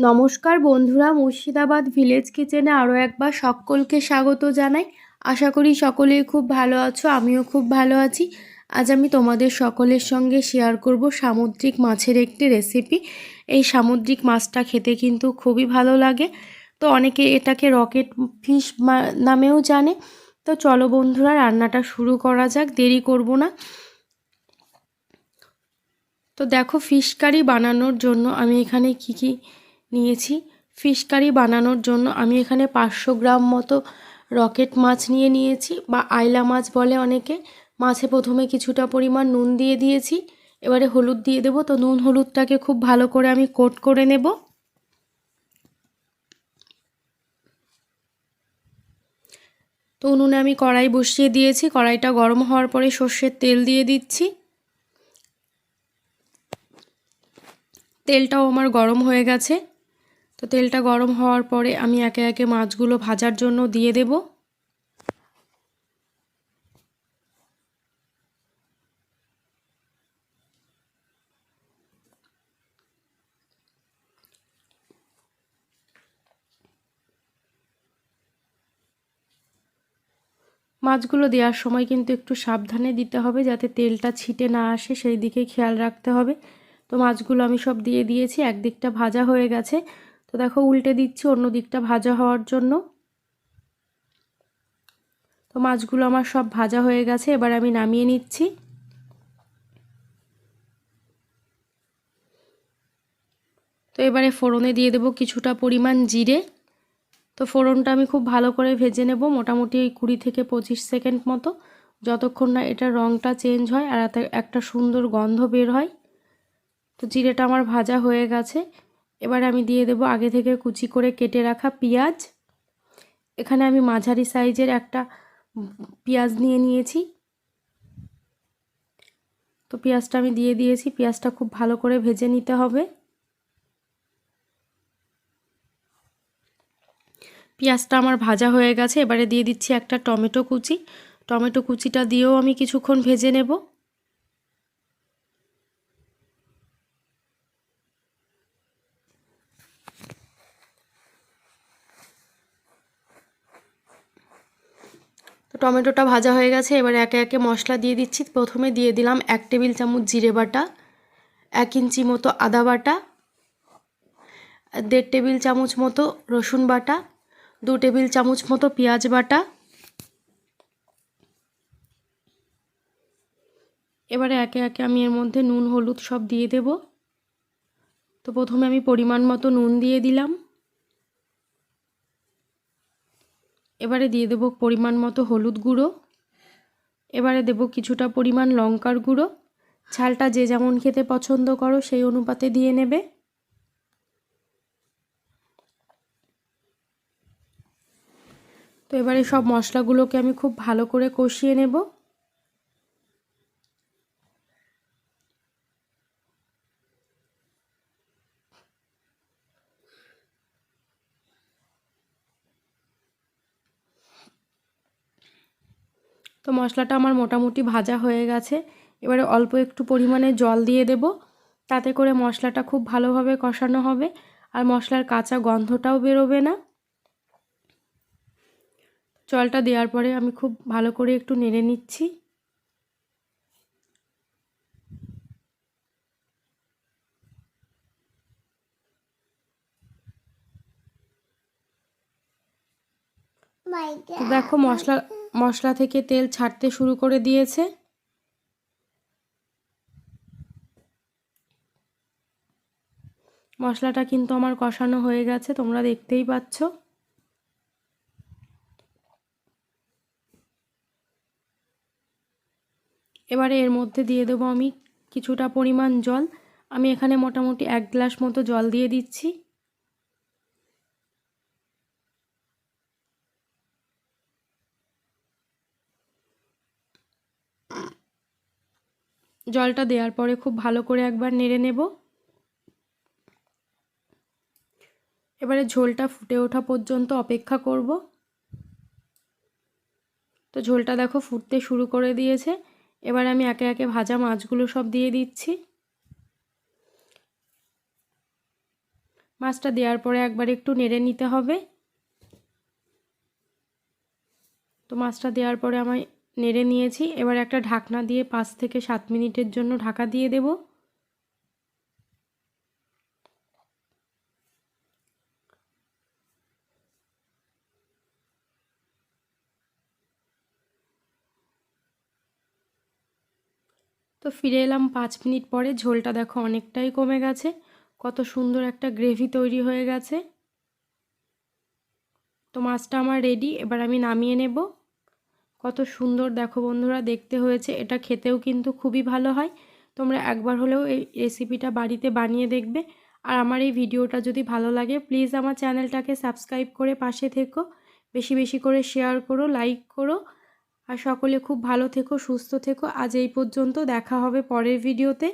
নমস্কার বন্ধুরা, মুর্শিদাবাদ ভিলেজ কিচেনে আরও একবার সকলকে স্বাগত জানাই। আশা করি সকলেই খুব ভালো আছো, আমিও খুব ভালো আছি। আজ আমি তোমাদের সকলের সঙ্গে শেয়ার করব সামুদ্রিক মাছের একটি রেসিপি। এই সামুদ্রিক মাছটা খেতে কিন্তু খুবই ভালো লাগে, তো অনেকে এটাকে রকেট ফিশ নামেও জানে। তো চলো বন্ধুরা, রান্নাটা শুরু করা যাক, দেরি করব না। তো দেখো, ফিশ কারি বানানোর জন্য আমি এখানে কি নিয়েছি। ফিশ কারি বানানোর জন্য আমি এখানে 500 গ্রাম মতো রকেট মাছ নিয়েছি, বা আইলা মাছ বলে অনেকে। মাছে প্রথমে কিছুটা পরিমাণ নুন দিয়ে দিয়েছি, এবারে হলুদ দিয়ে দেবো। তো নুন হলুদটাকে খুব ভালো করে আমি কোট করে নেব। তো উনুনে আমি কড়াই বসিয়ে দিয়েছি, কড়াইটা গরম হওয়ার পরে সর্ষের তেল দিয়ে দিচ্ছি। তেলটাও আমার গরম হয়ে গেছে। তো তেলটা গরম হওয়ার পরে আমি একে একে মাছগুলো ভাজার জন্য দিয়ে দেব। মাছগুলো দেওয়ার সময় কিন্তু একটু সাবধানে দিতে হবে, যাতে তেলটা ছিটে না আসে, সেই দিকে খেয়াল রাখতে হবে। তো মাছগুলো আমি সব দিয়ে দিয়েছি, একদিকটা ভাজা হয়ে গেছে। তো দেখো, উল্টে দিচ্ছি অন্য দিকটা ভাজা হওয়ার জন্য। তো মাছগুলো আমার সব ভাজা হয়ে গেছে, এবার আমি নামিয়ে নিচ্ছি। তো এবারে ফোড়নে দিয়ে দেবো কিছুটা পরিমাণ জিরে। তো ফোড়নটা আমি খুব ভালো করে ভেজে নেব, মোটামুটি 20 থেকে 25 সেকেন্ড মতো, যতক্ষণ না এটার রঙটা চেঞ্জ হয় আর একটা সুন্দর গন্ধ বের হয়। তো জিরেটা আমার ভাজা হয়ে গেছে, এবার আমি দিয়ে দেব আগে থেকে কুচি করে কেটে রাখা পেঁয়াজ। এখানে আমি মাঝারি সাইজের একটা পেঁয়াজ নিয়েছি। তো পেঁয়াজটা আমি দিয়ে দিয়েছি, পেঁয়াজটা খুব ভালো করে ভেজে নিতে হবে। পেঁয়াজটা আমার ভাজা হয়ে গেছে, এবারে দিয়ে দিচ্ছি একটা টমেটো কুচি। টমেটো কুচিটা দিয়েও আমি কিছুক্ষণ ভেজে নেব। তো টমেটোটা ভাজা হয়ে গেছে, এবারে একে একে মশলা দিয়ে দিচ্ছি। প্রথমে দিয়ে দিলাম 1 টেবিল চামচ জিরে বাটা, 1 ইঞ্চি মতো আদা বাটা, 1.5 টেবিল চামচ মতো রসুন বাটা, 2 টেবিল চামচ মতো পেঁয়াজ বাটা। এবারে একে একে আমি এর মধ্যে নুন হলুদ সব দিয়ে দেব। তো প্রথমে আমি পরিমাণ মতো নুন দিয়ে দিলাম, এবারে দিয়ে দেব পরিমাণ মতো হলুদ গুঁড়ো, এবারে দেব কিছুটা পরিমাণ লঙ্কার গুঁড়ো। ঝালটা যে যেমন খেতে পছন্দ করো সেই অনুপাতে দিয়ে নেবে। তো এবারে সব মশলাগুলোকে আমি খুব ভালো করে কষিয়ে নেব। তো মশলাটা আমার মোটামুটি ভাজা হয়ে গেছে, এবারে অল্প একটু পরিমাণে জল দিয়ে দেব, তাতে করে মশলাটা খুব ভালোভাবে কষানো হবে আর মশলার কাঁচা গন্ধটাও বেরোবে না। জলটা দেওয়ার পরে আমি খুব ভালো করে একটু নেড়ে নিচ্ছি। তো দেখো, মশলা থেকে তেল ছাড়তে শুরু করে দিয়েছে। মশলাটা কিন্তু আমার কষানো হয়ে গেছে, তোমরা দেখতেই পাচ্ছ। এবারে এর মধ্যে দিয়ে দেবো আমি কিছুটা পরিমাণ জল। আমি এখানে মোটামুটি 1 গ্লাস মতো জল দিয়ে দিচ্ছি। জলটা দেওয়ার পরে খুব ভালো করে একবার নেড়ে নেব। এবারে ঝোলটা ফুটে ওঠা পর্যন্ত অপেক্ষা করব। তো ঝোলটা দেখো ফুটতে শুরু করে দিয়েছে, এবার আমি একে একে ভাজা মাছগুলো সব দিয়ে দিচ্ছি। মাছটা দেওয়ার পরে একবার একটু নেড়ে নিতে হবে। তো মাছটা দেওয়ার পরে আমি নেড়ে নিয়েছি। এবার একটা ঢাকনা দিয়ে 5 থেকে 7 মিনিটের জন্য ঢাকা দিয়ে দেব। তো ফিরে এলাম 5 মিনিট পরে। ঝোলটা দেখো অনেকটাই কমে গেছে, কত সুন্দর একটা গ্রেভি তৈরি হয়ে গেছে। তো মাছটা আমার রেডি, এবার আমি নামিয়ে নেব। কত সুন্দর দেখো বন্ধুরা দেখতে হয়েছে, এটা খেতেও কিন্তু খুবই ভালো হয়। তোমরা একবার হলেও এই রেসিপিটা বাড়িতে বানিয়ে দেখবে। আর আমার এই ভিডিওটা যদি ভালো লাগে প্লিজ আমার চ্যানেলটাকে সাবস্ক্রাইব করে পাশে থেকো, বেশি বেশি করে শেয়ার করো, লাইক করো। আর সকলে খুব ভালো থেকো, সুস্থ থেকো। আজ এই পর্যন্ত, দেখা হবে পরের ভিডিওতে।